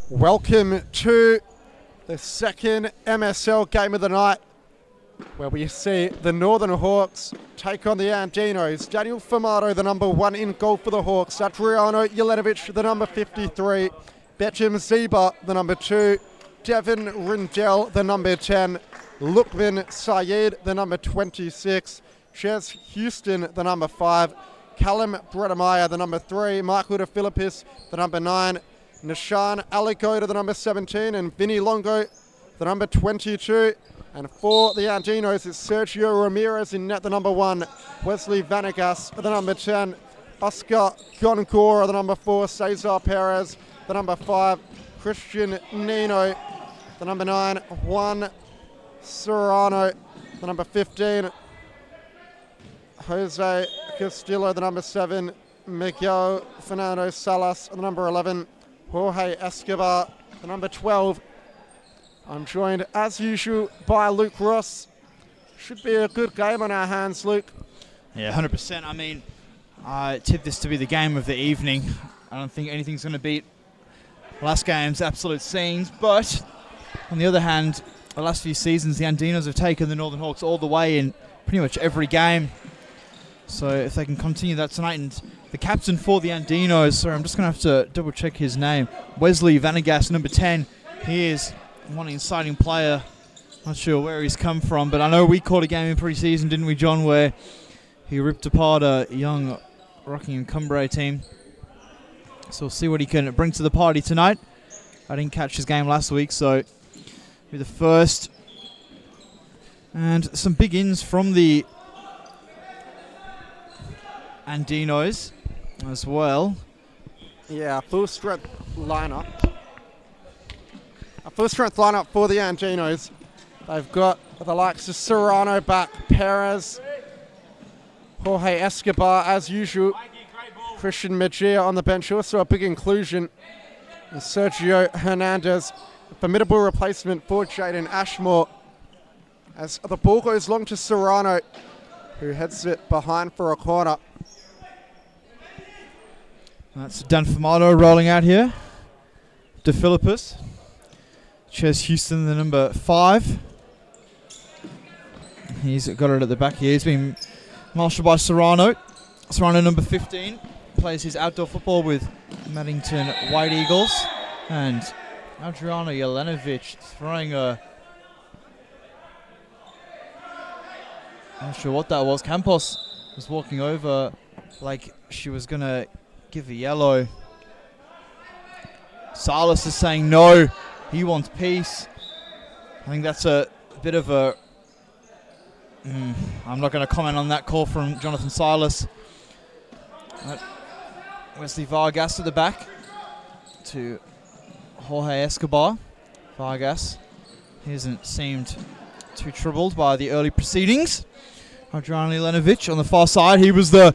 Welcome to the second MSL game of the night, where we see the Northern Hawks take on the Andinos. Daniel Famato, the number 1 in goal for the Hawks. Adriano Jelenovic, the number 53. Beckham Zeba, the number 2. Devin Rindell, the number 10. Lukman Sayed, the number 26. Ches Houston, the number 5. Callum Bredemeyer, the number 3. Michael De Philippis, the number 9. Nishan Alico, the number 17. And Vinny Longo, the number 22. And for the Andinos, it's Sergio Ramirez in net, the number 1. Wesley Vanegas, the number 10. Oscar Goncora, the number 4. Cesar Perez, the number 5. Christian Nino, the number 9. Juan Serrano, the number 15. Jose Castillo, the number 7. Miguel Fernando Salas, the number 11. Jorge Escobar, the number 12. I'm joined, as usual, by Luke Ross. Should be a good game on our hands, Luke. Yeah, 100%. I mean, I tip this to be the game of the evening. I don't think anything's going to beat last game's absolute scenes. But, on the other hand, the last few seasons, the Andinos have taken the Northern Hawks all the way in pretty much every game. So if they can continue that tonight, and the captain for the Andinos, sorry, I'm just going to have to double check his name, Wesley Vanegas, number 10. He is one exciting player. Not sure where he's come from, but I know we caught a game in pre-season, didn't we, John, where he ripped apart a young Rockingham Cumbria team. So we'll see what he can bring to the party tonight. I didn't catch his game last week, so be the first. And some big ins from the Andinos as well. Yeah, full strength lineup. A full strength lineup for the Andinos. They've got the likes of Serrano back, Perez, Jorge Escobar as usual, Christian Mejia on the bench, also a big inclusion, and Sergio Hernandez, a formidable replacement for Jaden Ashmore, as the ball goes long to Serrano, who heads it behind for a corner. That's Dan Famato rolling out here. De Philippis. Ches Houston, the number 5. He's got it at the back here. He's been marshaled by Serrano. Serrano, number 15, plays his outdoor football with Maddington White Eagles. And Adriano Jelenovic throwing a... I'm not sure what that was. Campos was walking over like she was going to give a yellow. Salas is saying no. He wants peace. I think that's a bit of a... I'm not going to comment on that call from Jonathan Silas. Wesley Vargas at the back to Jorge Escobar. Vargas, he hasn't seemed too troubled by the early proceedings. Adriano Jelenovic on the far side. He was the...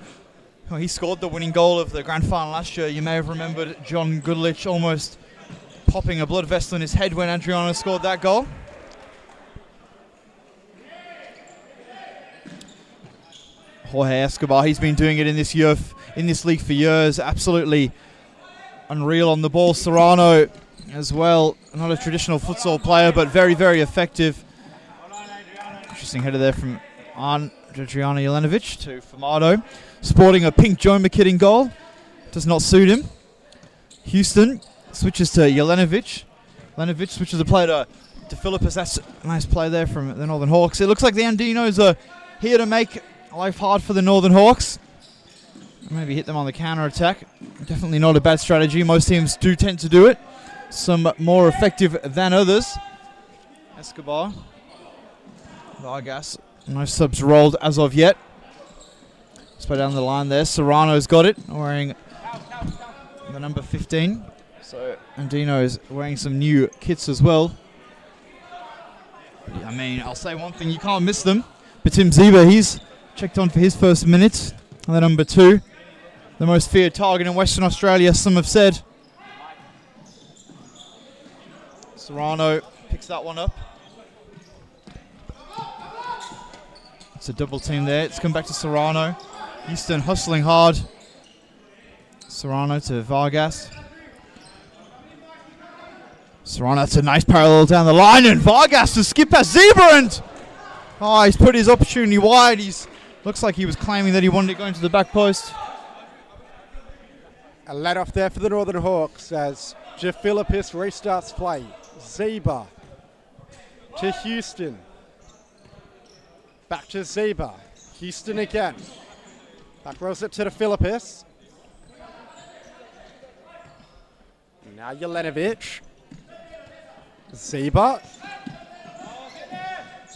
he scored the winning goal of the grand final last year. You may have remembered John Goodlich almost popping a blood vessel in his head when Adriano scored that goal. Jorge Escobar, he's been doing it in this year, in this league for years. Absolutely unreal on the ball. Serrano as well, not a traditional futsal player, but very, very effective. Interesting header there from Adriano Jelenovic to Famato. Sporting a pink Joe McKitting goal. Does not suit him. Houston switches to Jelenovic. Jelenovic switches the play to De Philippis. That's a nice play there from the Northern Hawks. It looks like the Andinos are here to make life hard for the Northern Hawks. Maybe hit them on the counter-attack. Definitely not a bad strategy. Most teams do tend to do it. Some more effective than others. Escobar. Vargas. No subs rolled as of yet. Let's play down the line there. Serrano's got it, wearing the number 15. So Andino's wearing some new kits as well. I mean, I'll say one thing, you can't miss them. But Tim Zeba, he's checked on for his first minutes. And the number 2, the most feared target in Western Australia, some have said. Serrano picks that one up. It's a double team there. It's come back to Serrano. Houston hustling hard. Serrano to Vargas. Serrano, that's a nice parallel down the line, and Vargas to skip past Zebra, and he's put his opportunity wide. Looks like he was claiming that he wanted to go into the back post. A let off there for the Northern Hawks as Philippus restarts play. Zebra to Houston. Back to Zebra. Houston again. Back rolls it to the Philippus. Now Jelenovic. Zebra.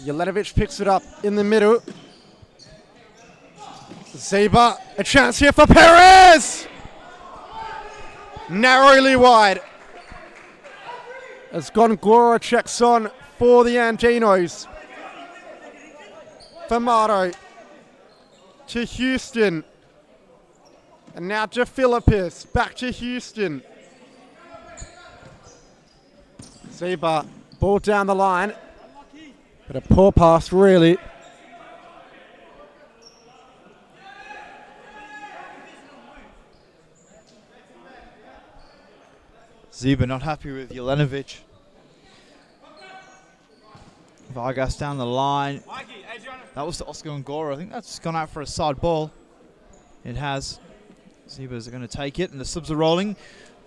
Jelenovic picks it up in the middle. Zebra, a chance here for Perez! Narrowly wide. As Gongora checks on for the Andinos. Famato to Houston. And now to Philippus. Back to Houston. Zebra, ball down the line. But a poor pass, really. Zebra not happy with Jelenovic. Vargas down the line. That was to Oscar Ngora. I think that's gone out for a side ball. It has. Zebra's going to take it, and the subs are rolling.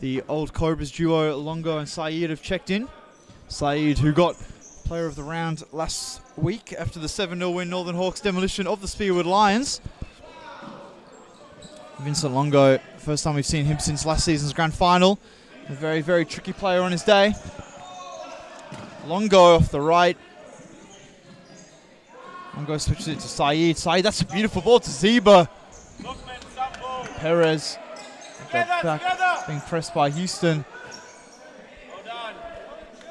The old Cobras duo, Longo and Saeed, have checked in. Saeed, who got player of the round last week after the 7-0 win Northern Hawks demolition of the Spearwood Lions. Vincent Longo, first time we've seen him since last season's grand final. A very, very tricky player on his day. Longo off the right. Longo switches it to Saeed. Saeed, that's a beautiful ball to Zebra. Perez. Back being pressed by Houston.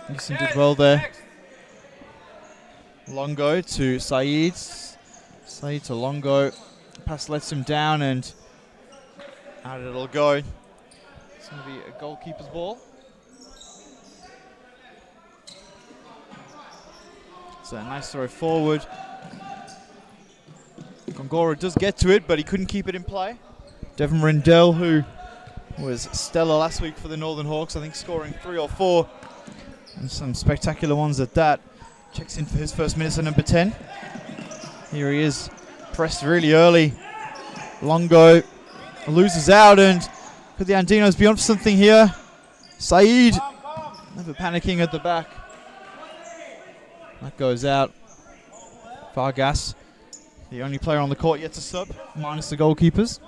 Houston did well there. Longo to Saeed. Saeed to Longo. Pass lets him down, and out it'll go. It's going to be a goalkeeper's ball. So a nice throw forward. Gongora does get to it, but he couldn't keep it in play. Devon Rendell, who was stellar last week for the Northern Hawks, I think scoring 3 or 4. And some spectacular ones at that. Checks in for his first minutes at number 10. Here he is, pressed really early. Longo loses out, and could the Andinos be on for something here? Saeed, never panicking at the back. That goes out. Vargas, the only player on the court yet to sub, minus the goalkeepers.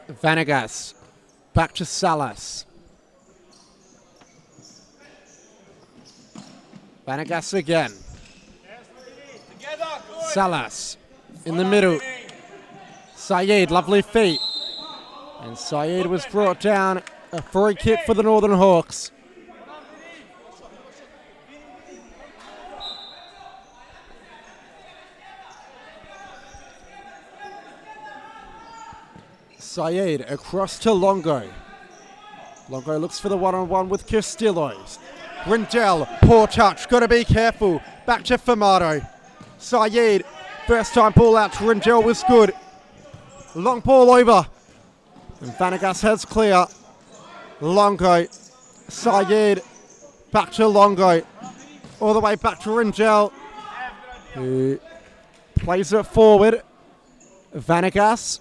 Vanegas, back to Salas. Vanegas again. Salas in the middle. Saeed, lovely feet. And Saeed was brought down. A free kick for the Northern Hawks. Saeed across to Longo. Longo looks for the one-on-one with Castillo. Rendell, poor touch, got to be careful. Back to Famato. Saeed, first time ball out to Rendell was good. Long ball over. And Vanegas has clear. Longo. Saeed, back to Longo. All the way back to Rendell, who plays it forward. Vanegas.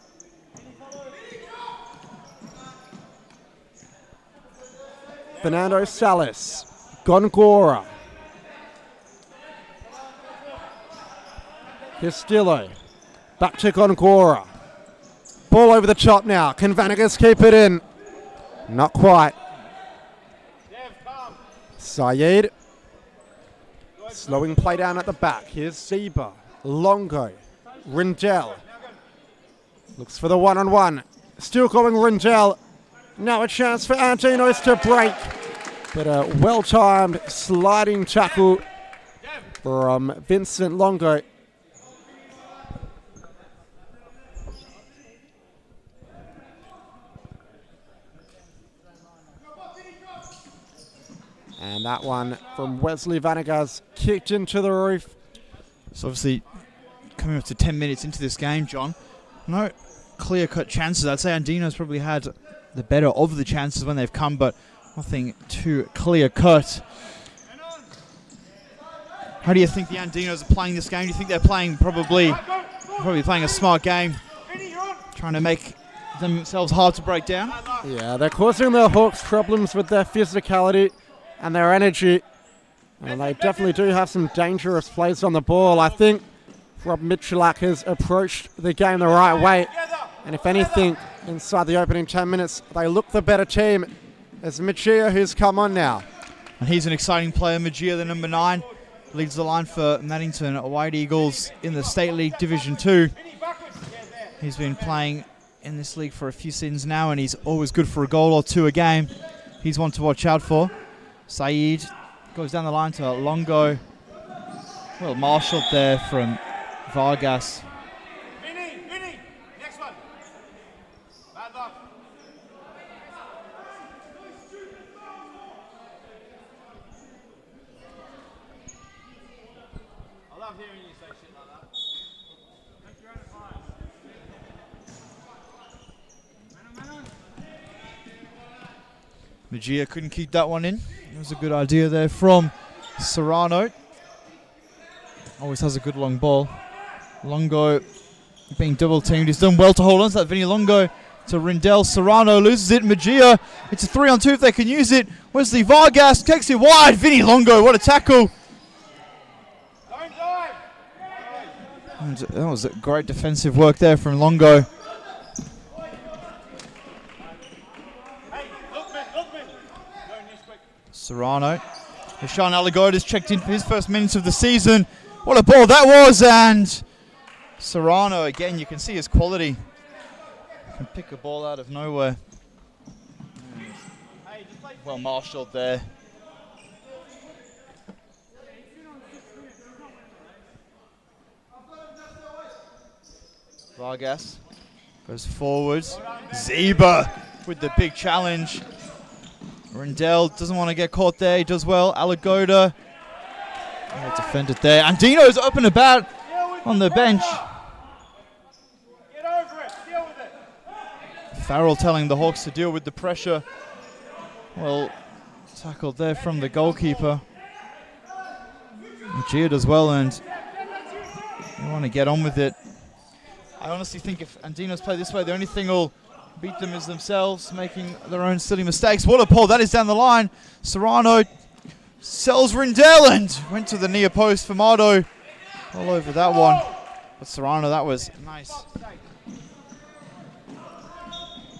Fernando Salas. Gongora. Castillo. Back to Gongora. Ball over the top now. Can Vanegas keep it in? Not quite. Saeed. Slowing play down at the back. Here's Zebra. Longo. Rendell. Looks for the one-on-one. Still going Rendell. Now a chance for Andinos to break. But a well-timed sliding tackle from Vincent Longo. And that one from Wesley Vanegas kicked into the roof. So obviously coming up to 10 minutes into this game, John, no clear-cut chances. I'd say Andinos probably had the better of the chances when they've come, but nothing too clear-cut. How do you think the Andinos are playing this game? Do you think they're playing probably playing a smart game, trying to make themselves hard to break down? Yeah, they're causing the Hawks problems with their physicality and their energy. And they definitely do have some dangerous plays on the ball. I think Rob Michalak has approached the game the right way. And if anything, inside the opening 10 minutes, they look the better team as Magia, who's come on now. And he's an exciting player, Magia, the number 9. Leads the line for Maddington White Eagles in the State League Division 2. He's been playing in this league for a few seasons now, and he's always good for a goal or two a game. He's one to watch out for. Saeed goes down the line to Longo. Well marshalled there from Vargas. Vinny, next one. Bad luck. I love hearing you say shit like that. Thank you, Magia couldn't keep that one in. It was a good idea there from Serrano. Always has a good long ball. Longo being double teamed. He's done well to hold on to that. Vinny Longo to Rindell. Serrano loses it. Magia, it's a 3-on-2 if they can use it. Wesley Vargas takes it wide. Vinny Longo, what a tackle. Don't dive. And that was a great defensive work there from Longo. Hey, look, man. Go next quick. Serrano. Sean Alagoda's checked in for his first minutes of the season. What a ball that was, and Serrano, again, you can see his quality. Can pick a ball out of nowhere. Well marshalled there. Vargas goes forwards. Zeba with the big challenge. Rindell doesn't want to get caught there. He does well. Alagoda. Oh, defended there. Andinos up and about on the bench. Get over it. Deal with it. Farrell telling the Hawks to deal with the pressure. Well, tackled there from the goalkeeper. Cheered as well, and they want to get on with it. I honestly think if Andinos play this way, the only thing will beat them is themselves, making their own silly mistakes. What a pull. That is down the line. Serrano sells Rindell and went to the near post. Famado all over that one. But Serrano, that was nice.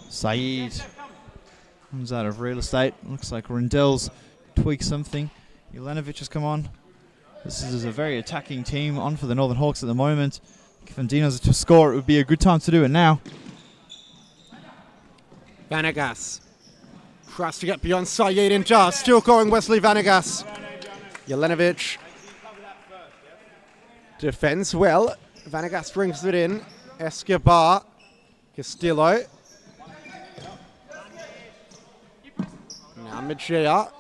Saeed comes out of real estate. Looks like Rindell's tweaked something. Jelenovic has come on. This is a very attacking team on for the Northern Hawks at the moment. If Andinos to score, it would be a good time to do it now. Vanegas tries to get beyond Saeed and does. Still going Wesley Vanegas. Jelenovic defends well. Vanegas brings it in. Escobar. Castillo. Now Magia.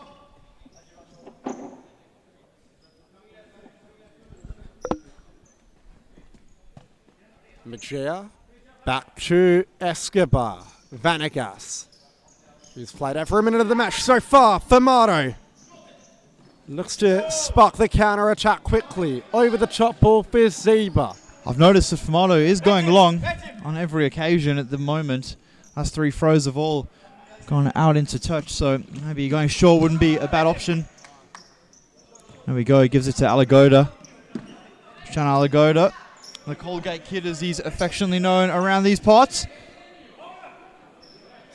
Magia. Back to Escobar. Vanegas, who's played every minute of the match so far. Famado looks to spark the counter-attack quickly. Over the top ball for Zeba. I've noticed that Famado is going long on every occasion at the moment. Last 3 throws have all gone out into touch, so maybe going short wouldn't be a bad option. There we go, he gives it to Alagoda. Sean Alagoda, the Colgate kid as he's affectionately known around these parts.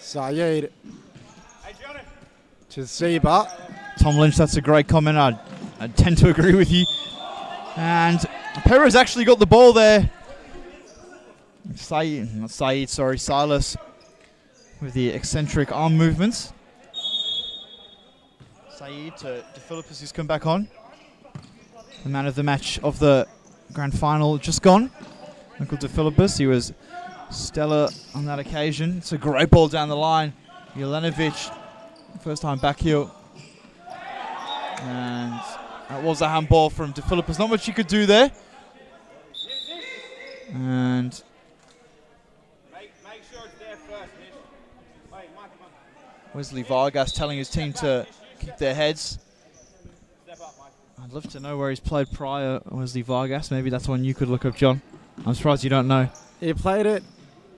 Saeed to Zeba. Tom Lynch, that's a great comment. I tend to agree with you. And Perez actually got the ball there. Silas with the eccentric arm movements. Saeed to Philippus, who's come back on. The man of the match of the grand final just gone. Michael De Philippus, he was stellar on that occasion. It's a great ball down the line. Jelenovic, first time back heel. And that was a handball from De Philippus. Not much he could do there. And Make sure it's there first, Nish. Wait, Michael. Wesley Vargas telling his team to keep their heads. I'd love to know where he's played prior, Wesley Vargas. Maybe that's one you could look up, John. I'm surprised you don't know. He played at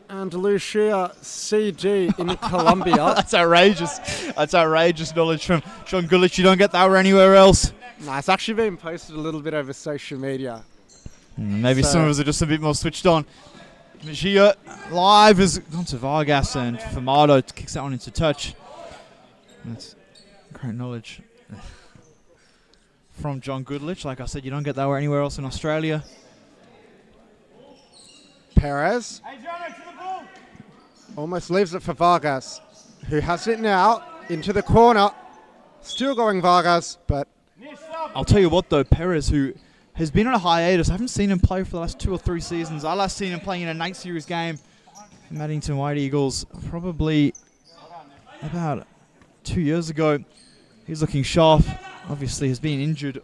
Andalusia CD in Colombia. That's outrageous. That's outrageous knowledge from John Gulich. You don't get that anywhere else. Nah, it's actually been posted a little bit over social media. Maybe some of us are just a bit more switched on. Mejia live has gone to Vargas, and Fumado kicks that one into touch. That's great knowledge from John Goodlich. Like I said, you don't get that anywhere else in Australia. Perez almost leaves it for Vargas, who has it now into the corner. Still going Vargas, but I'll tell you what though, Perez, who has been on a hiatus, I haven't seen him play for the last 2 or 3 seasons. I last seen him playing in a night series game from Addington White Eagles probably about 2 years ago. He's looking sharp. Obviously has been injured,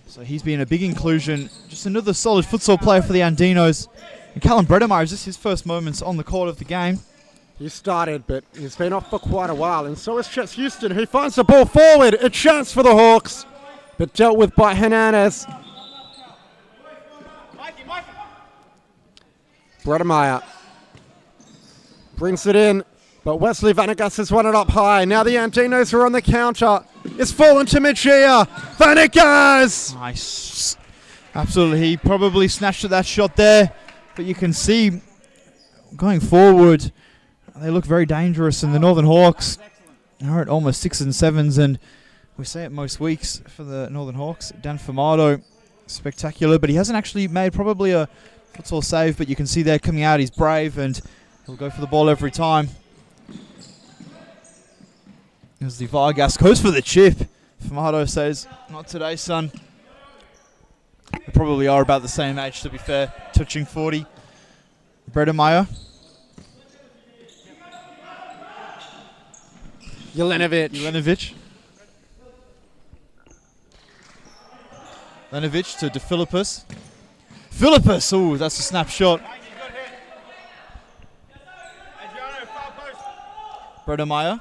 so he's been a big inclusion. Just another solid futsal player for the Andinos. And Callum Bredemeyer, is this his first moments on the court of the game? he started, but he's been off for quite a while. And so is Chet Houston, who finds the ball forward. A chance for the Hawks, but dealt with by Hernandez. Bredemeyer brings it in, but Wesley Vanegas has won it up high. Now the Andinos are on the counter. It's fallen to Mejia. Vanegas! Nice. Absolutely. He probably snatched at that shot there, but you can see going forward, they look very dangerous, and the Northern Hawks are at almost 6s and 7s, and we say it most weeks for the Northern Hawks. Dan Fumado, spectacular, but he hasn't actually made probably a futsal save, but you can see there coming out, he's brave, and he'll go for the ball every time. As the Vargas goes for the chip. Fumado says, not today, son. They probably are about the same age, to be fair, touching 40. Bredemeyer. Jelenovic. Jelenovic to De Philippus. Philippus, oh, that's a snapshot. Bredemeyer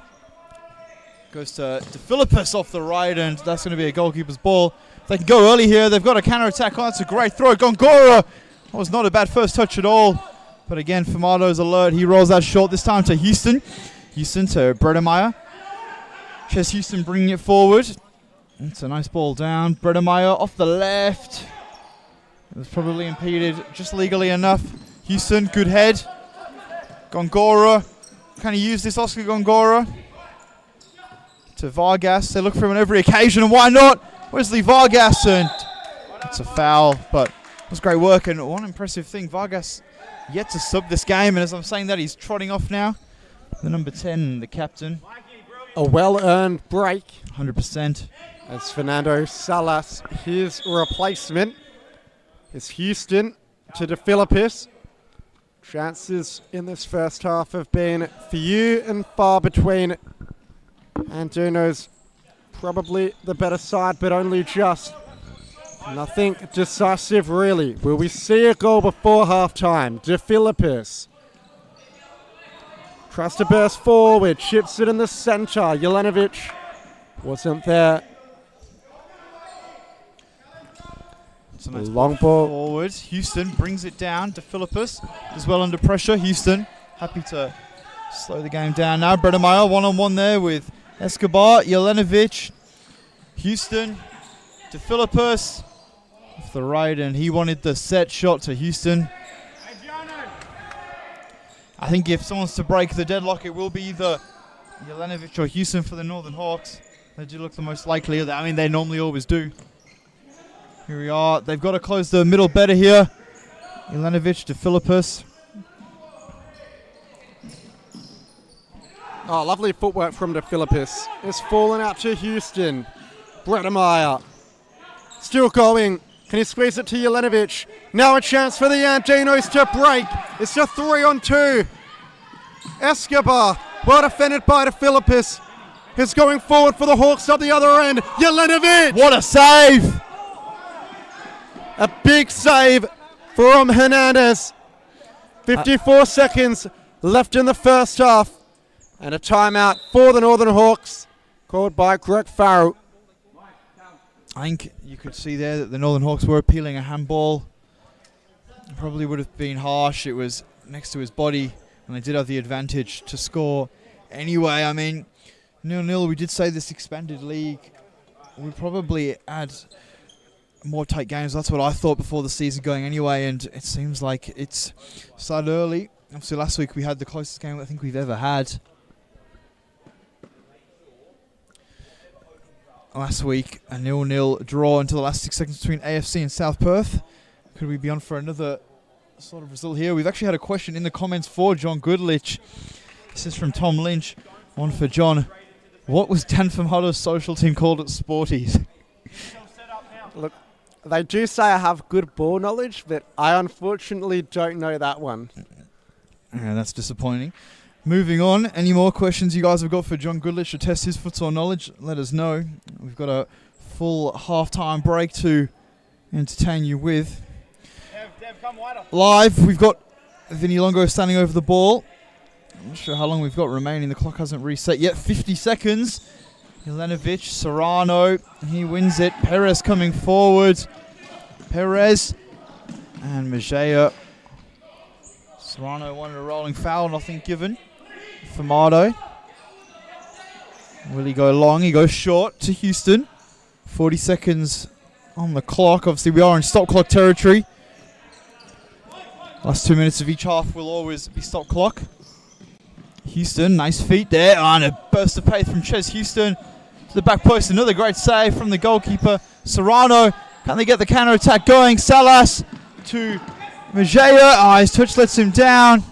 goes to De Philippus off the right, and that's going to be a goalkeeper's ball. If they can go early here, they've got a counter-attack on. That's a great throw. Gongora, that was not a bad first touch at all. But again, Fumado's alert. He rolls that short, this time to Houston. Houston to Bredemeyer. Ches Houston bringing it forward. It's a nice ball down. Bredemeyer off the left. It was probably impeded just legally enough. Houston, good head. Gongora. Can he use this, Oscar Gongora? To Vargas. They look for him on every occasion, and why not? Wesley Vargas, and it's a foul, but it was great work. And one impressive thing, Vargas yet to sub this game, and as I'm saying that, he's trotting off now. The number 10, the captain. A well-earned break. 100%. As Fernando Salas, his replacement, is Houston to De Philippus. Chances in this first half have been few and far between. Andinos probably the better side, but only just. Nothing decisive, really. Will we see a goal before halftime? De Philippus tries to burst forward, chips it in the center. Jelenovic wasn't there. It's a nice long ball forward. Houston brings it down. De Philippus is well under pressure. Houston happy to slow the game down now. Bredemeyer one-on-one there with Escobar. Jelenovic. Houston. De Philippus off the right, and he wanted the set shot to Houston. I think if someone's to break the deadlock, it will be either Jelenovic or Houston for the Northern Hawks. They do look the most likely. I mean, they normally always do. Here we are. They've got to close the middle better here. Jelenovic to Philippus. Oh, lovely footwork from De Philippus. It's fallen out to Houston. Bredemeyer still going. Can he squeeze it to Jelenovic? Now a chance for the Andinos to break. It's a 3-on-2. Escobar, well defended by De Philippus. He's going forward for the Hawks up the other end. Jelenovic! What a save! A big save from Hernandez. 54 seconds left in the first half. And a timeout for the Northern Hawks, called by Greg Farrell. I think you could see there that the Northern Hawks were appealing a handball. Probably would have been harsh. It was next to his body, and they did have the advantage to score. Anyway, I mean, 0-0, we did say this expanded league would probably add more tight games. That's what I thought before the season going anyway, and it seems like it's started early. Obviously, last week we had the closest game I think we've ever had. Last week, a 0-0 draw until the last 6 seconds between AFC and South Perth. Could we be on for another sort of result here? We've actually had a question in the comments for John Goodlich. This is from Tom Lynch. One for John. What was Dan Fumato's social team called at Sporties? Look, they do say I have good ball knowledge, but I unfortunately don't know that one. Yeah, that's disappointing. Moving on, any more questions you guys have got for John Goodlich to test his futsal knowledge? Let us know. We've got a full half-time break to entertain you with. Dev, come wider. Live, we've got Vinny Longo standing over the ball. I'm not sure how long we've got remaining. The clock hasn't reset yet. 50 seconds. Jelenovic, Serrano, he wins it. Perez coming forward. Perez and Majea. Serrano wanted a rolling foul, nothing given. Fumato. Will he go long? He goes short to Houston. 40 seconds on the clock. Obviously, we are in stop clock territory. Last 2 minutes of each half will always be stop clock. Houston, nice feet there. And a burst of pace from Ches Houston to the back post. Another great save from the goalkeeper. Serrano, can they get the counter attack going? Salas to Majea. His touch lets him down.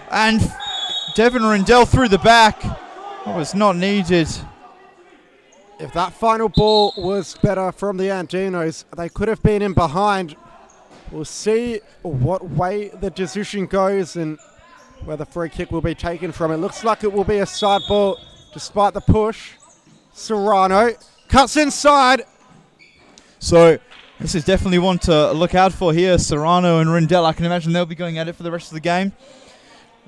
And Devin Rindell through the back. That was not needed. If that final ball was better from the Andinos, they could have been in behind. We'll see what way the decision goes and where the free kick will be taken from. It looks like it will be a side ball despite the push. Serrano cuts inside. So this is definitely one to look out for here. Serrano and Rindell, I can imagine they'll be going at it for the rest of the game.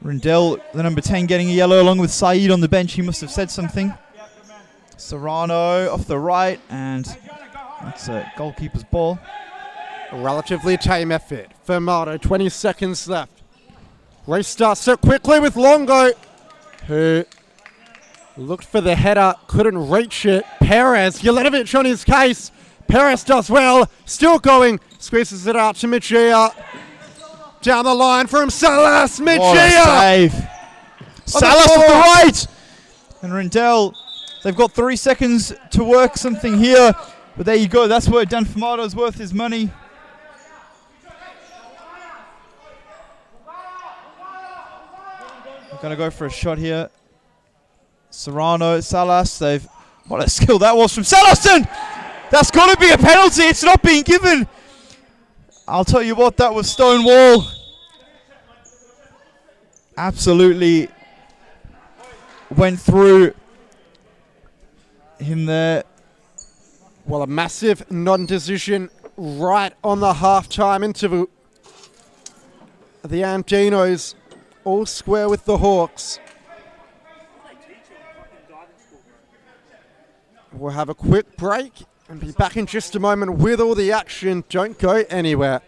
Rindell, the number 10, getting a yellow along with Saeed on the bench. He must have said something. Serrano off the right, and that's a goalkeeper's ball. A relatively tame effort. Fumato, 20 seconds left. Restart so quickly with Longo, who looked for the header, couldn't reach it. Perez, Jelenovic on his case. Perez does well, still going, squeezes it out to Majea. Down the line from Salas, Majea! What a save. Salas off the right! And Rindell, they've got 3 seconds to work something here. But there you go, that's where Dan Fumato's worth his money. We're going to go for a shot here. Serrano, Salas, what a skill that was from Salaston! That's got to be a penalty, it's not being given. I'll tell you what, that was Stonewall. Absolutely went through him there. Well, a massive non-decision right on the half-time interval. The Andinos all square with the Hawks. We'll have a quick break and be back in just a moment with all the action. Don't go anywhere.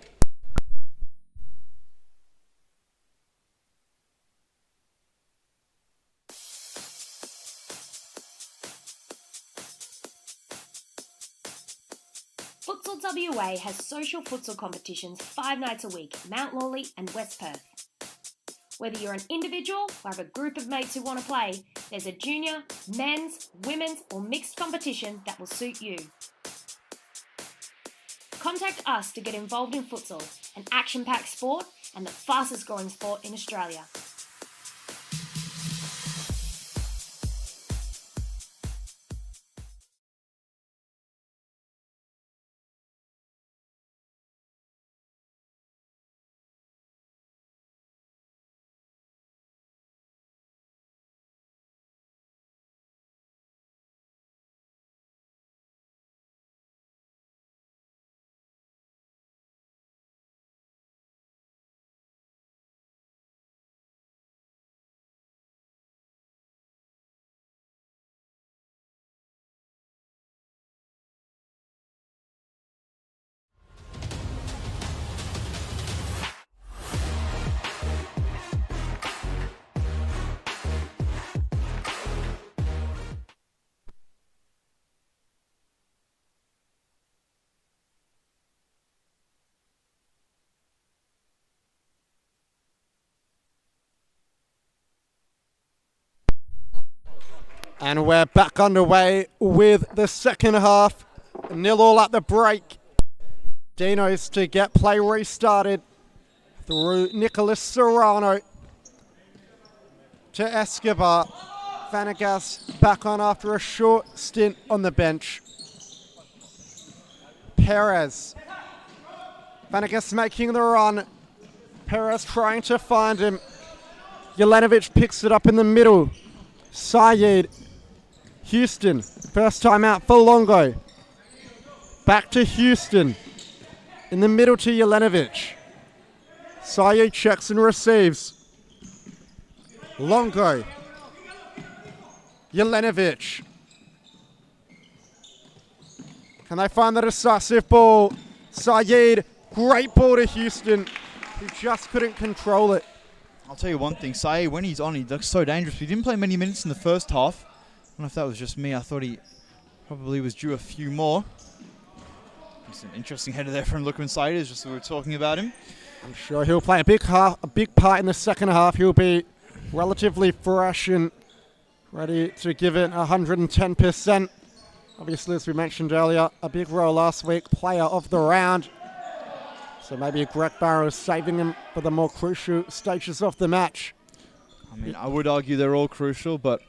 Futsal WA has social futsal competitions 5 nights a week, Mount Lawley and West Perth. Whether you're an individual or have a group of mates who want to play, there's a junior, men's, women's or mixed competition that will suit you. Contact us to get involved in futsal, an action-packed sport and the fastest growing sport in Australia. And we're back underway with the second half. 0-0 at the break. Andinos to get play restarted through Nicholas Serrano to Escobar. Vanegas back on after a short stint on the bench. Perez. Vanegas making the run. Perez trying to find him. Jelenovic picks it up in the middle. Saeed. Houston. First time out for Longo. Back to Houston. In the middle to Jelenovic. Saeed checks and receives. Longo. Jelenovic. Can they find the decisive ball? Saeed, great ball to Houston, who just couldn't control it. I'll tell you one thing, Saeed, when he's on, he looks so dangerous. He didn't play many minutes in the first half. I don't know if that was just me. I thought he probably was due a few more. It's an interesting header there from Lukman Saeed, as just we were talking about him. I'm sure he'll play a big part in the second half. He'll be relatively fresh and ready to give it 110%. Obviously, as we mentioned earlier, a big role last week, player of the round. So maybe Greg Barrow is saving him for the more crucial stages of the match. I mean, I would argue they're all crucial, but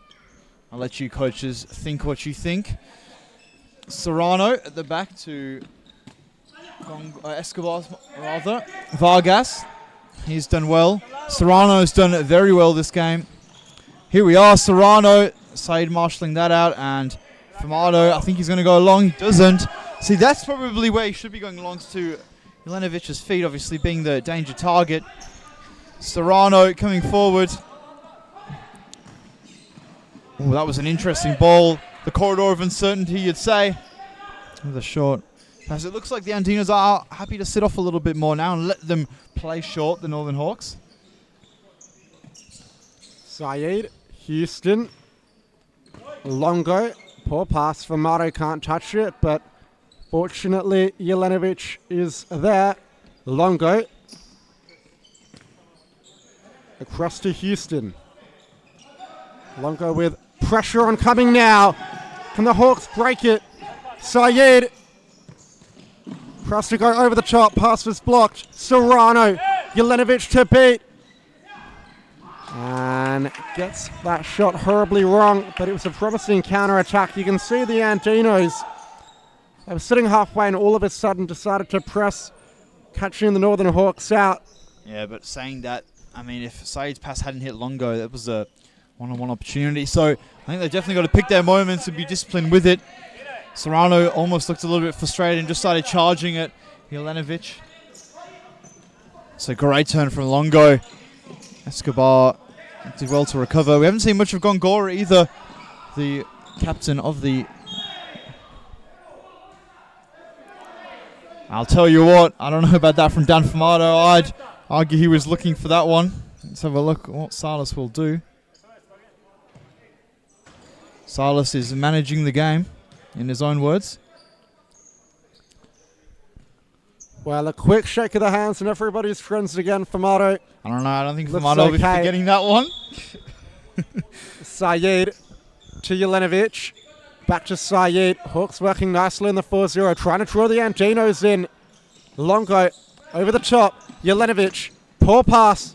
I'll let you coaches think what you think. Serrano at the back to Escobar, rather. Vargas, he's done well. Serrano's done very well this game. Here we are, Serrano, Saeed marshalling that out, and Fumado, I think he's going to go long. He doesn't. See, that's probably where he should be going along to Jelenovic's feet, obviously being the danger target. Serrano coming forward. Oh, that was an interesting ball. The corridor of uncertainty, you'd say. With a short pass. It looks like the Andinos are happy to sit off a little bit more now and let them play short, the Northern Hawks. Saeed, Houston, Longo. Poor pass for Mato, can't touch it, but fortunately Jelenovic is there. Longo. Across to Houston. Longo with pressure on coming now. Can the Hawks break it? Saeed. Cross to go over the top. Pass was blocked. Serrano. Jelenovic to beat. And gets that shot horribly wrong, but it was a promising counter-attack. You can see the Andinos. They were sitting halfway and all of a sudden decided to press, catching the Northern Hawks out. Yeah, but saying that, I mean, if Saeed's pass hadn't hit Longo, that was a one-on-one opportunity. So I think they've definitely got to pick their moments and be disciplined with it. Serrano almost looked a little bit frustrated and just started charging at Jelenovic. It's a great turn from Longo. Escobar did well to recover. We haven't seen much of Gongora either, the captain of the... I'll tell you what, I don't know about that from Dan Fumado. I'd argue he was looking for that one. Let's have a look at what Salas will do. Salas is managing the game, in his own words. Well, a quick shake of the hands and everybody's friends again, Fumado. I don't know, I don't think Looks Fumado will be okay. forgetting that one. Saeed to Jelenovic. Back to Saeed. Hawks working nicely in the 4-0. Trying to draw the Andinos in. Longo over the top. Jelenovic. Poor pass.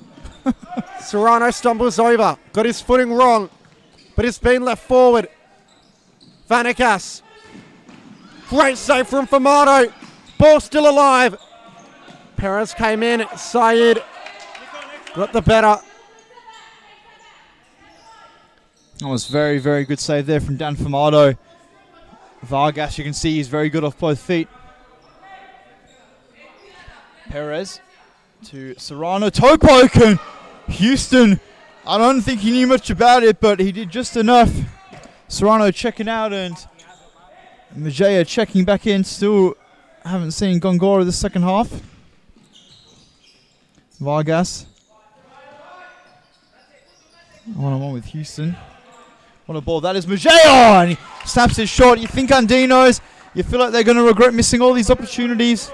Serrano stumbles over. Got his footing wrong. But he's been left forward. Vanegas. Great save from Fumado. Ball still alive. Perez came in. Saeed got the better. That was very, very good save there from Dan Fumado. Vargas, you can see he's very good off both feet. Perez to Serrano. Toe poke. Houston, I don't think he knew much about it, but he did just enough. Serrano checking out and Majea checking back in. Still haven't seen Gongora the second half. Vargas. One-on-one with Houston. What a ball that is. Majea! And he snaps it short. You think Andinos, you feel like they're going to regret missing all these opportunities.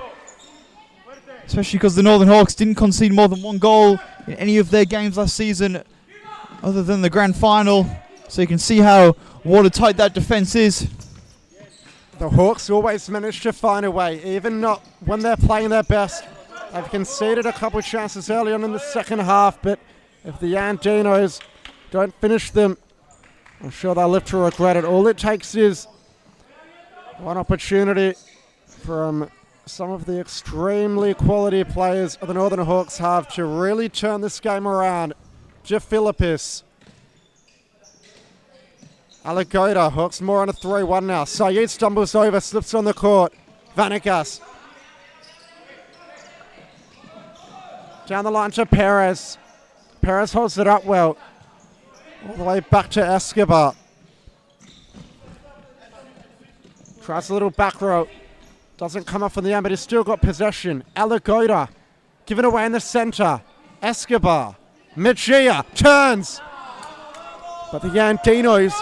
Especially because the Northern Hawks didn't concede more than one goal in any of their games last season other than the grand final. So you can see how watertight that defence is. The Hawks always manage to find a way, even not when they're playing their best. They've conceded a couple of chances early on in the second half, but if the Andinos don't finish them, I'm sure they'll live to regret it. All it takes is one opportunity from some of the extremely quality players of the Northern Hawks have to really turn this game around. Jeff Philippis. Alagoda, Hawks more on a 3-1 now. Saeed stumbles over, slips on the court. Vanagas. Down the line to Perez. Perez holds it up well. All the way back to Escobar. Tries a little back row. Doesn't come off in the end, but he's still got possession. Alagoda given away in the center. Escobar. Mejia turns. But the Andinos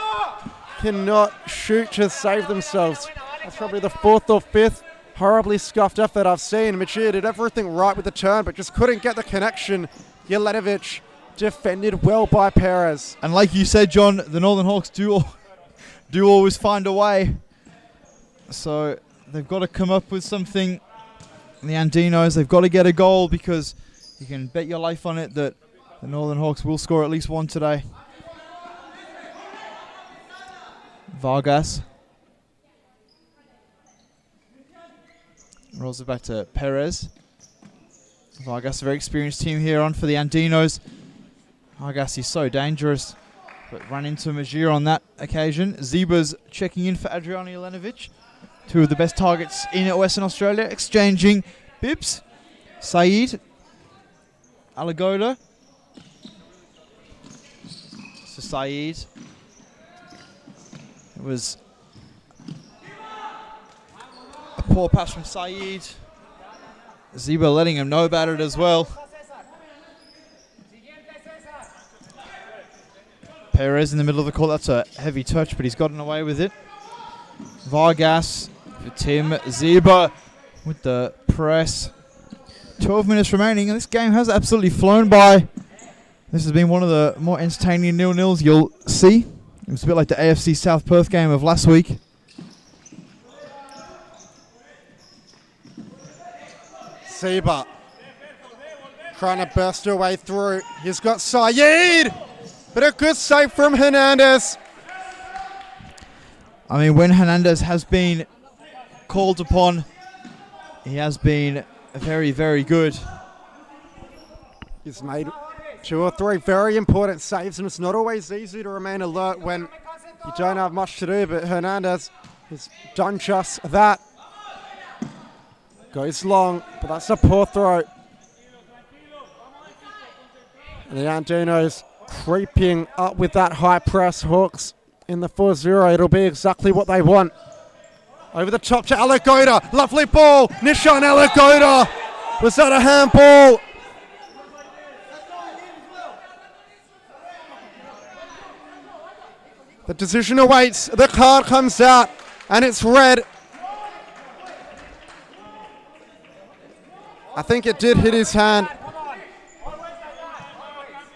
cannot shoot to save themselves. That's probably the fourth or fifth horribly scuffed effort I've seen. Mejia did everything right with the turn, but just couldn't get the connection. Jelenovic defended well by Perez. And like you said, John, the Northern Hawks do always find a way. So they've got to come up with something. The Andinos, they've got to get a goal, because you can bet your life on it that the Northern Hawks will score at least one today. Vargas rolls it back to Perez. Vargas, a very experienced team here on for the Andinos. Vargas is so dangerous, but ran into Mejia on that occasion. Zeba's checking in for Adriano Jelenovic. Two of the best targets in Western Australia, exchanging bibs. Saeed, Alagoda. So Saeed. It was a poor pass from Saeed. Zeba letting him know about it as well. Perez in the middle of the court. That's a heavy touch, but he's gotten away with it. Vargas for Tim. Zeba with the press. 12 minutes remaining, and this game has absolutely flown by. This has been one of the more entertaining 0-0s you'll see. It was a bit like the AFC South Perth game of last week. Zeba trying to burst her way through. He's got Saeed, but a good save from Hernandez. I mean, when Hernandez has been called upon, he has been very, very good. He's made 2 or 3 very important saves, and it's not always easy to remain alert when you don't have much to do, but Hernandez has done just that. Goes long, but that's a poor throw. And the Andinos creeping up with that high press. Hawks in the 4-0. It'll be exactly what they want. Over the top to Alagoda. Lovely ball. Nishan Alagoda. Was that a handball? The decision awaits. The card comes out, and it's red. I think it did hit his hand,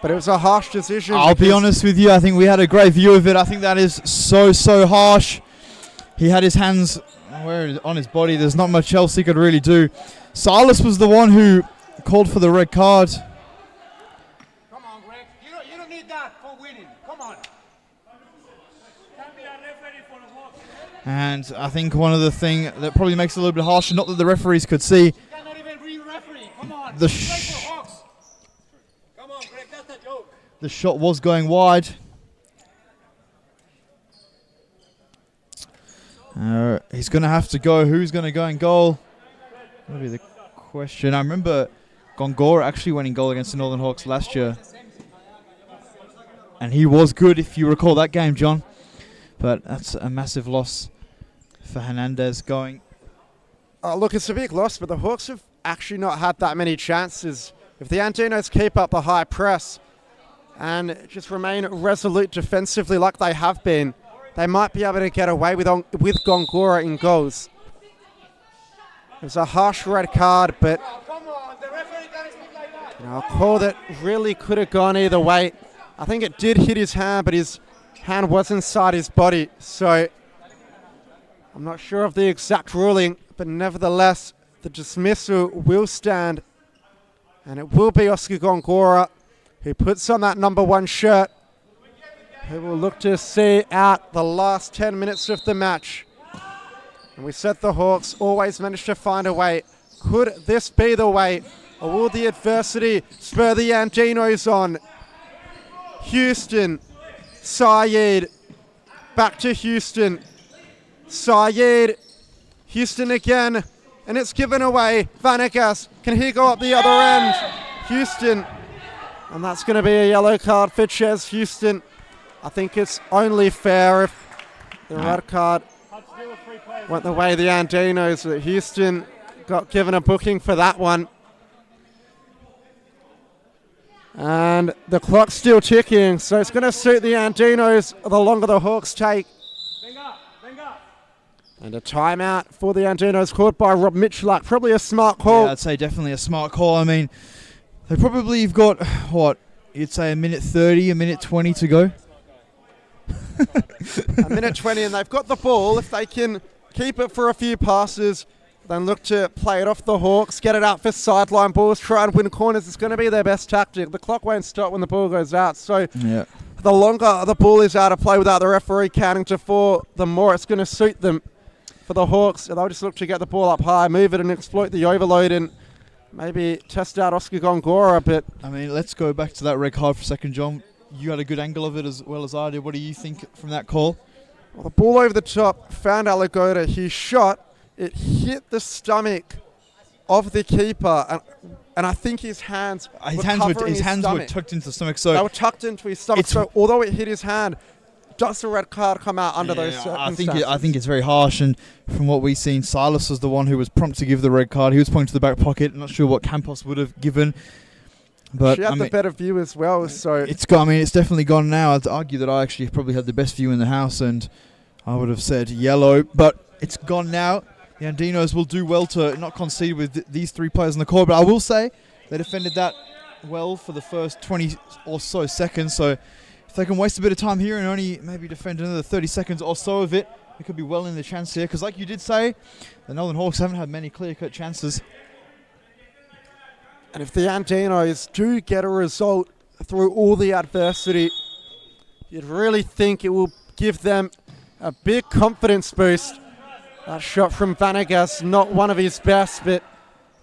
but it was a harsh decision. I'll be honest with you, I think we had a great view of it. I think that is so harsh. He had his hands on his body. There's not much else he could really do. Silas was the one who called for the red card. Come on, Greg. You don't need that for winning. Come on. Can't be a referee for the Hawks. And I think one of the things that probably makes it a little bit harsher, not that the referees could see, Come on. the Come on, Greg, that's the joke. the shot was going wide. He's going to have to go. Who's going to go in goal? That'll be the question. I remember Gongora actually went in goal against the Northern Hawks last year. And he was good, if you recall that game, John. But that's a massive loss for Hernandez going. Look, it's a big loss, but the Hawks have actually not had that many chances. If the Andinos keep up the high press and just remain resolute defensively like they have been, they might be able to get away with Gongora in goals. It was a harsh red card, but Come on, the referee can't speak like that. a call that really could have gone either way. I think it did hit his hand, but his hand was inside his body, so I'm not sure of the exact ruling, but nevertheless, the dismissal will stand, and it will be Oscar Gongora who puts on that number 1 shirt, who will look to see out the last 10 minutes of the match. And we said the Hawks always managed to find a way. Could this be the way, or will the adversity spur the Andinos on? Houston, Saeed, back to Houston. Saeed, Houston again, and it's given away. Vanegas, can he go up the other end? Houston, and that's going to be a yellow card for Ches Houston. I think it's only fair if the red card went the way of the Andinos, but Houston got given a booking for that one. And the clock's still ticking, so it's going to suit the Andinos the longer the Hawks take. And a timeout for the Andinos called by Rob Mitchell. Probably a smart call. Yeah, I'd say definitely a smart call. I mean, they probably have got, what, you'd say a minute 30, a minute 20 to go? A minute 20, and they've got the ball. If they can keep it for a few passes, then look to play it off the Hawks, get it out for sideline balls, try and win corners. It's going to be their best tactic. The clock won't stop when the ball goes out. So yeah, the longer the ball is out of play without the referee counting to 4, the more it's going to suit them. For the Hawks, they'll just look to get the ball up high, move it and exploit the overload and maybe test out Oscar Gongora a bit. I mean, let's go back to that red card for a second, John. You had a good angle of it as well as I did. What do you think from that call? Well, the ball over the top, found Alagoda. He shot, it hit the stomach of the keeper, and I think his hands were tucked into the stomach. So they were tucked into his stomach, so although it hit his hand, does the red card come out under those circumstances? I think it's very harsh, and from what we've seen, Silas was the one who was prompt to give the red card. He was pointing to the back pocket. I'm not sure what Campos would have given. But she had the better view as well, so it's gone. I mean, it's definitely gone now. I'd argue that I actually probably had the best view in the house, and I would have said yellow, but it's gone now. The Andinos will do well to not concede with these 3 players in the court, but I will say they defended that well for the first 20 or so seconds. So if they can waste a bit of time here and only maybe defend another 30 seconds or so of it, it could be well in the chance here. Because like you did say, the Northern Hawks haven't had many clear-cut chances. And if the Andinos do get a result through all the adversity, you'd really think it will give them a big confidence boost. That shot from Vanegas, not one of his best, but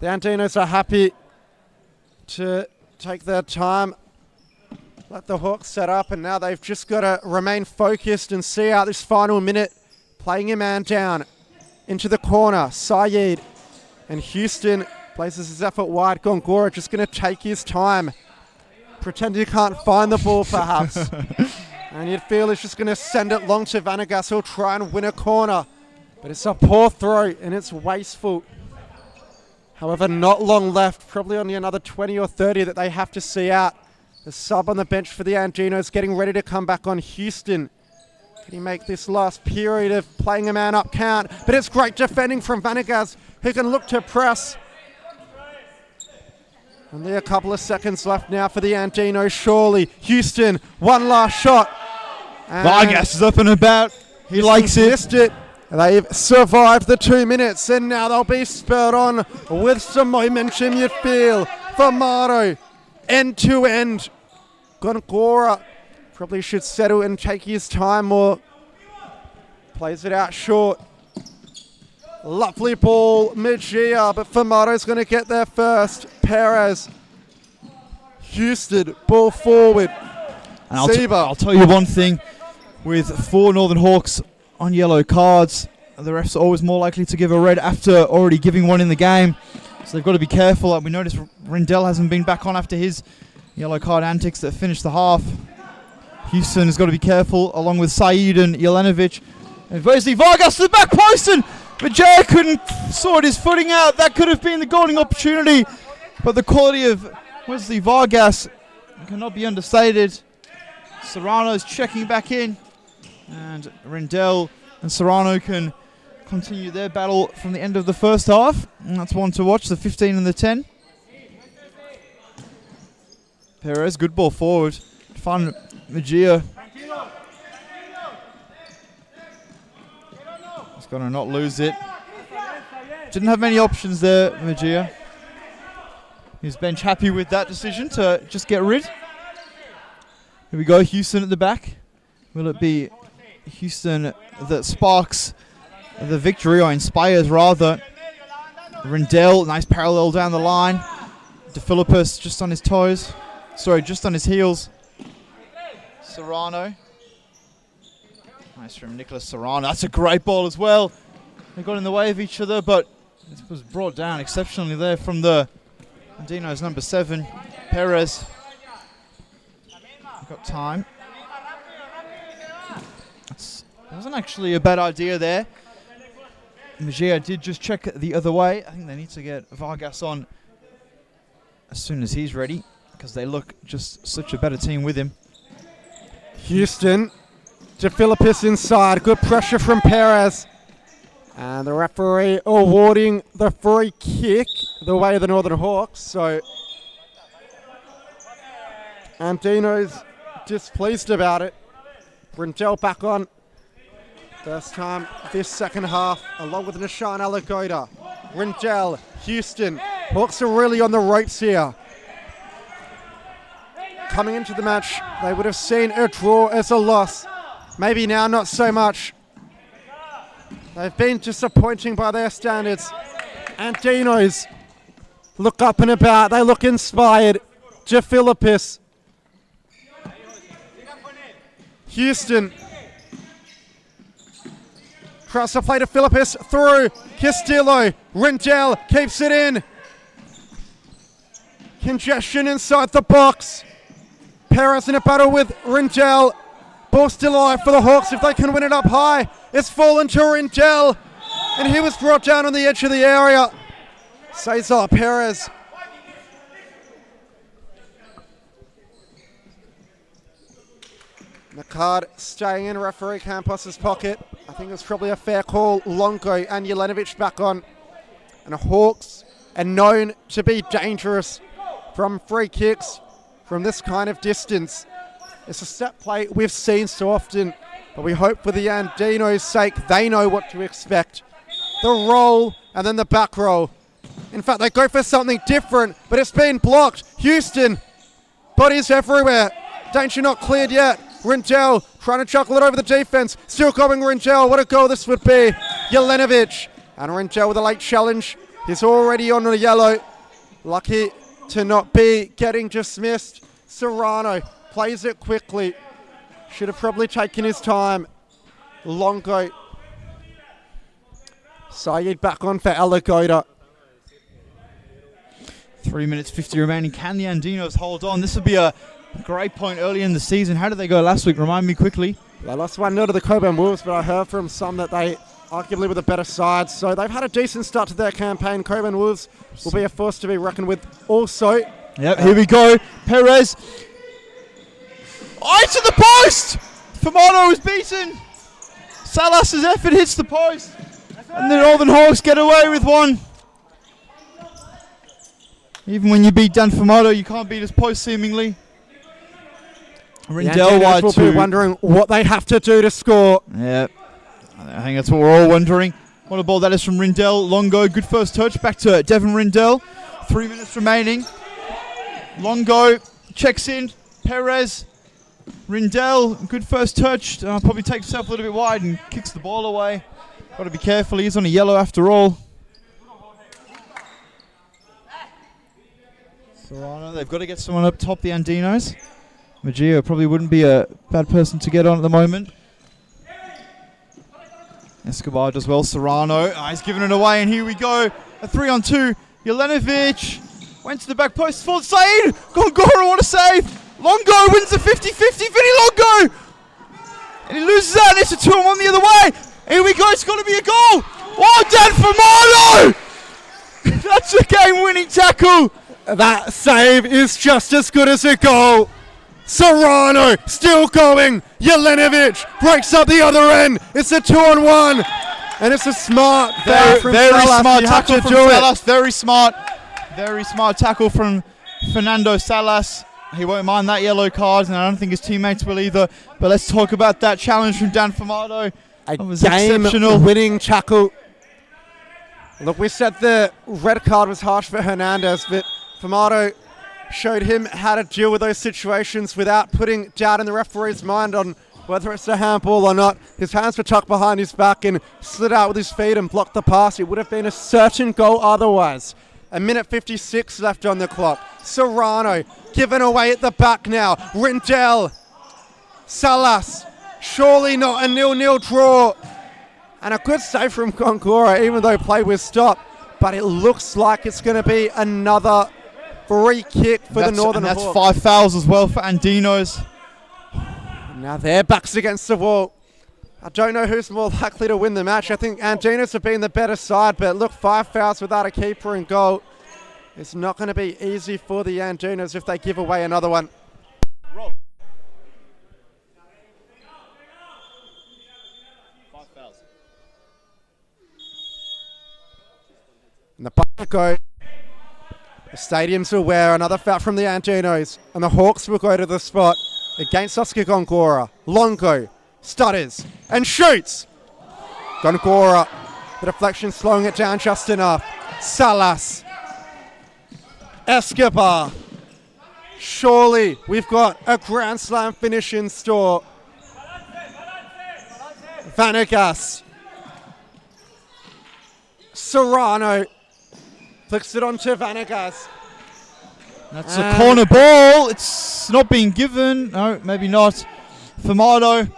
the Andinos are happy to take their time, let the Hawks set up, and now they've just got to remain focused and see out this final minute, playing a man down into the corner. Saeed and Houston places his effort wide. Gongora just going to take his time, pretend he can't find the ball perhaps. And you'd feel he's just going to send it long to Vanegas. He'll try and win a corner, but it's a poor throw and it's wasteful. However, not long left, probably only another 20 or 30 that they have to see out. The sub on the bench for the Andinos getting ready to come back on. Houston, can he make this last period of playing a man up count? But it's great defending from Vanegas, who can look to press. Only a couple of seconds left now for the Andinos, surely. Houston, one last shot. Vargas is up and about. He likes it. Missed it. They've survived the 2 minutes, and now they'll be spurred on with some momentum, you feel. Famato, end to end. Gongora probably should settle and take his time more. Plays it out short. Lovely ball, Mejia, but Famato's going to get there first. Perez, Houston, ball forward. And I'll tell you one thing, with 4 Northern Hawks on yellow cards, the refs are always more likely to give a red after already giving one in the game. So they've got to be careful. Like we noticed Rendell hasn't been back on after his yellow card antics that finished the half. Houston has got to be careful, along with Saeed and Jelenovic. And Wesley Vargas to the back post, and Majaya couldn't sort his footing out. That could have been the golden opportunity. But the quality of Wesley Vargas cannot be understated. Serrano's checking back in. And Rendell and Serrano can continue their battle from the end of the first half. And that's one to watch, the 15 and the 10. Perez, good ball forward. Fun Mejia. got to not lose it. Didn't have many options there, Mejia. His bench happy with that decision to just get rid. Here we go, Houston at the back. Will it be Houston that sparks the victory, or inspires rather? Rindell, nice parallel down the line. DeFilippis just on his toes. Sorry, just on his heels. Serrano. Nice from Nicholas Serrano. That's a great ball as well. They got in the way of each other, but it was brought down exceptionally there from the Andinos number 7, Perez. Got time. That wasn't actually a bad idea there. Mejia did just check the other way. I think they need to get Vargas on as soon as he's ready, because they look just such a better team with him. Houston, DeFilippis inside. Good pressure from Perez. And the referee awarding the free kick the way of the Northern Hawks. So Andinos displeased about it. Rindell back on. First time this second half, along with Nishan Alagoda. Rindell, Houston. Hawks are really on the ropes here. Coming into the match, they would have seen a draw as a loss. Maybe now not so much. They've been disappointing by their standards. Andinos look up and about. They look inspired. DeFilippis. Houston. Cross the play to Philippis. Through. Castillo. Rindell keeps it in. Congestion inside the box. Perez in a battle with Rindell. Ball still alive for the Hawks if they can win it up high. It's fallen to Rindell. And he was brought down on the edge of the area. Cesar Perez. McCard staying in referee Campos's pocket. I think it's probably a fair call. Longo and Jelenovic back on. And the Hawks are known to be dangerous from free kicks from this kind of distance. It's a set play we've seen so often, but we hope for the Andinos' sake they know what to expect. The roll and then the back roll. In fact, they go for something different, but it's been blocked. Houston, bodies everywhere. Danger not cleared yet. Rindell trying to chuckle it over the defense. Still going Rindell. What a goal this would be. Jelenovic. And Rindell with a late challenge. He's already on the yellow. Lucky to not be getting dismissed. Serrano plays it quickly. Should have probably taken his time. Longo. Saeed back on for Alagoda. 3 minutes 50 remaining. Can the Andinos hold on? This would be a great point early in the season. How did they go last week? Remind me quickly. They lost 1-0 to the Coburn Wolves, but I heard from some that they arguably were the better side. So they've had a decent start to their campaign. Coburn Wolves will be a force to be reckoned with also. Yep, here we go. Perez. Oh, to the post! Fumano was beaten. Salas's effort hits the post. And the Northern Hawks get away with one. Even when you beat Dan Fumato, you can't beat his post seemingly. Rindell wide will be wondering what they have to do to score. Yeah, I think that's what we're all wondering. What a ball that is from Rindell. Longo, good first touch. Back to Devin Rindell. 3 minutes remaining. Longo checks in. Perez. Rindell, good first touch. Probably takes himself a little bit wide and kicks the ball away. Got to be careful. He's on a yellow after all. Serrano, they've got to get someone up top, the Andinos. Mejia probably wouldn't be a bad person to get on at the moment. Escobar does well. Serrano, he's giving it away, and here we go. A 3-on-2. Jelenovic went to the back post. Forward Saeed. Gongora, what a save. Longo wins the 50-50. Vinny Longo. And he loses that, and it's a 2-on-1 the other way. Here we go. It's got to be a goal. Well done, Fumano. That's a game-winning tackle. That save is just as good as a goal. Serrano still going. Jelenovic breaks up the other end. It's a 2-on-1. And it's a smart, very smart tackle from Salas. Very smart tackle from Fernando Salas. He won't mind that yellow card, and I don't think his teammates will either. But let's talk about that challenge from Dan Fumato. A That was exceptional. game-winning tackle. Look, we said the red card was harsh for Hernandez, but Famato showed him how to deal with those situations without putting doubt in the referee's mind on whether it's a handball or not. His hands were tucked behind his back and slid out with his feet and blocked the pass. It would have been a certain goal otherwise. A minute 56 left on the clock. Serrano given away at the back now. Rindell. Salas. Surely not a 0-0 draw. And a good save from Gongora, even though play was stopped. But it looks like it's going to be another free kick for the Northern Hawks. Hawks. That's 5 fouls as well for Andinos. Now their backs against the wall. I don't know who's more likely to win the match. I think Andinos have been the better side, but look, 5 fouls without a keeper in goal. It's not going to be easy for the Andinos if they give away another one. Rob. 5 fouls. And the bucket go. The stadium's aware. Another foul from the Andinos. And the Hawks will go to the spot against Oscar Gongora. Longo stutters and shoots. Gongora, the deflection slowing it down just enough. Salas. Escobar. Surely we've got a Grand Slam finish in store. Vanegas. Serrano flicks it onto Vanegas. That's a corner ball. It's not being given. No, maybe not. Famato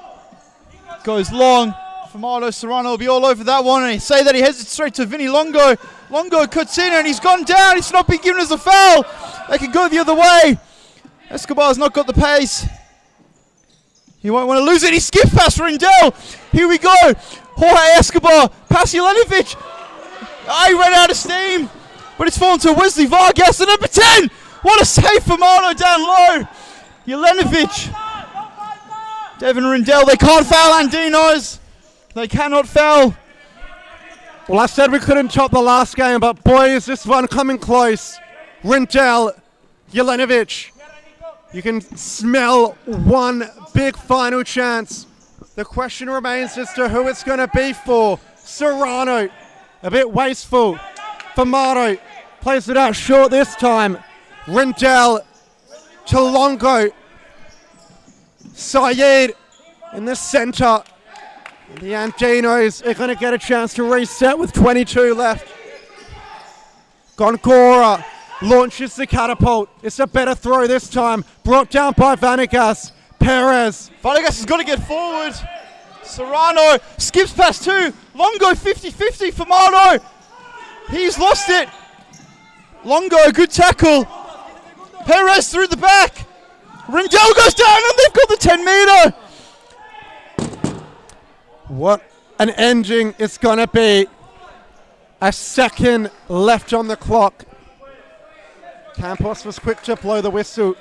goes long. Famato, Serrano will be all over that one. And he say that he heads it straight to Vinny Longo. Longo cuts in and he's gone down. It's not been given as a foul. They can go the other way. Escobar's not got the pace. He won't want to lose it. He skipped past Rindell. Here we go. Jorge Escobar. Past Jelenovic. He ran out of steam. But it's fallen to Wesley Vargas. And number 10. What a save for Marno down low. Jelenovic. Devin Rindell. They can't foul Andinos. They cannot foul. Well, I said we couldn't top the last game, but boy, is this one coming close. Rindell, Jelenovic. You can smell one big final chance. The question remains as to who it's going to be for. Serrano, a bit wasteful. Famato plays it out short this time. Rindell to Longo. Syed in the center. And the Andinos are going to get a chance to reset with 22 left. Gongora launches the catapult. It's a better throw this time. Brought down by Vanegas. Perez. Vanegas has got to get forward. Serrano skips past 2. Longo 50-50 for Marno. He's lost it. Longo, good tackle. Perez through the back. Rindell goes down and they've got the 10-meter. What an ending it's going to be. A second left on the clock. Campos was quick to blow the whistle.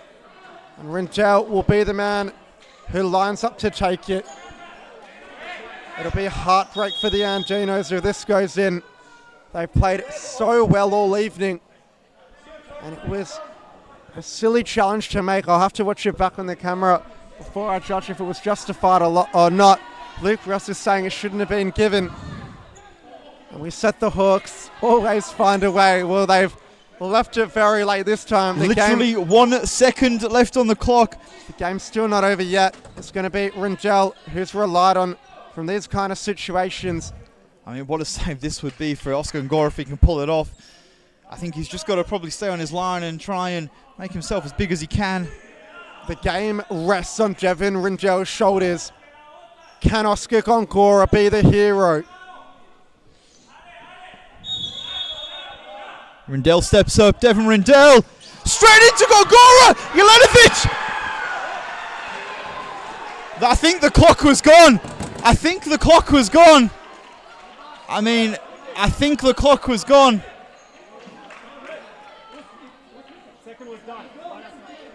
And Rindell will be the man who lines up to take it. It'll be a heartbreak for the Andinos if this goes in. They've played so well all evening. And it was a silly challenge to make. I'll have to watch it back on the camera before I judge if it was justified or not. Luke Russ is saying it shouldn't have been given. And we said the Hawks always find a way. Well, they've left it very late this time. Literally 1 second left on the clock. The game's still not over yet. It's going to be Rindell who's relied on from these kind of situations. I mean, what a save this would be for Oscar Ngora if he can pull it off. I think he's just got to probably stay on his line and try and make himself as big as he can. The game rests on Devin Rindell's shoulders. Can Oscar Gongora be the hero? Rindell steps up. Devin Rindell straight into Gongora. Jelenovic. I think the clock was gone. I think the clock was gone. I mean, I think the clock was gone.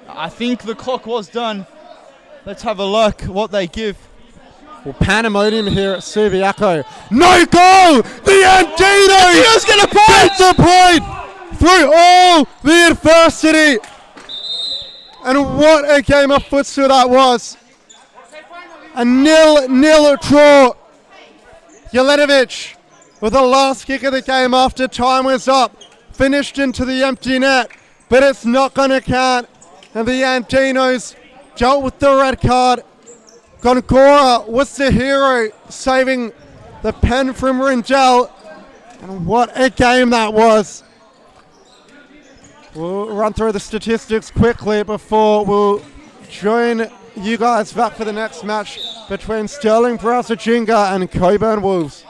I think the clock was done. Let's have a look what they give. Well, pandemonium here at Subiaco. No goal! The Andinos get a get the point through all the adversity. And what a game of futsal that was. A 0-0 draw Jelenovic with the last kick of the game after time was up. Finished into the empty net, but it's not going to count. And the Andinos dealt with the red card. Gongora was the hero, saving the pen from Rindell. And what a game that was. We'll run through the statistics quickly before we'll join you guys back for the next match between Sterling Browser Jinga and Coburn Wolves.